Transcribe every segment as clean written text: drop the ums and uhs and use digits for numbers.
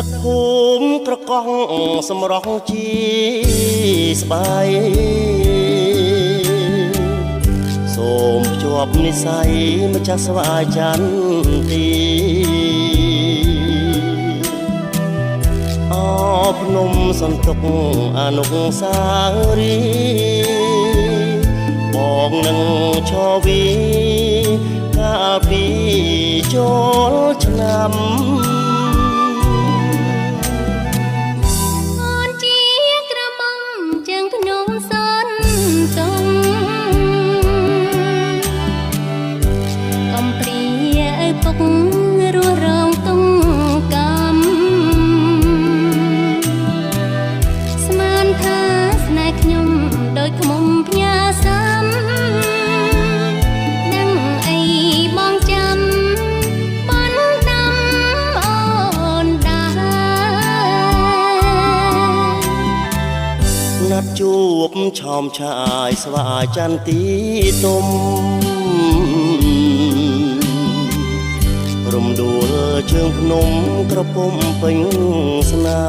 ទឹកភូមិក្រកោះសម្រស់ជាស្បាយសូមភ្ជាប់និស្ស័យម្ចាស់ស្វាយចន្ទីអភ្នំសន្ទុកអនុស្សាវរីយ៍បងនឹងឈរវីកាលពីចូលឆ្នាំជួបឆោមឆាយស្វាយចន្ទីទុំរំដួលជើងភ្នំក្រពុំពេញស្នា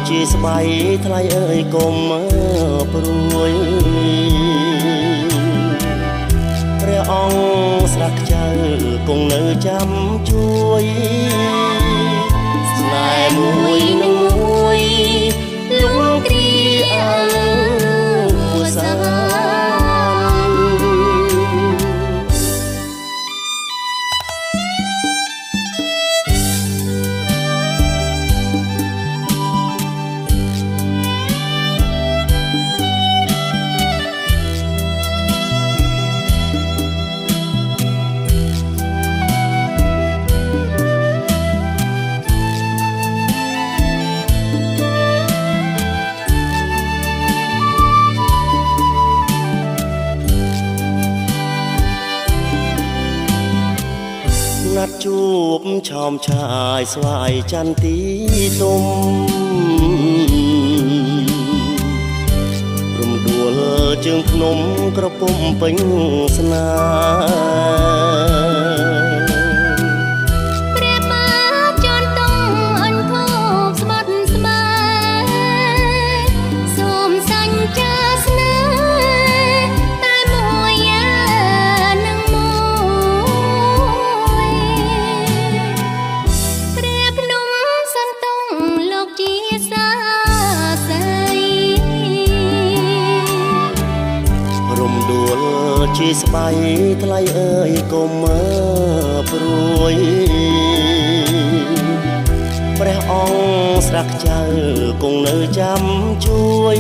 ជាស្បៃថ្លៃអើយកុំព្រួយព្រះអង្គស្រះខ្ចៅគង់នៅចាំជួយស្នេហ៍មួយនឹងមួយលំគ្រាអើសាណាត់ជួបឆោមឆាយស្វាយចន្ទីទុំរំដួលជើងភ្នំក្រពុំពេញស្នាជាស្បៃថ្លៃអើយកុំព្រួយព្រះអង្គស្រះខ្ចៅគង់នៅចាំជួយ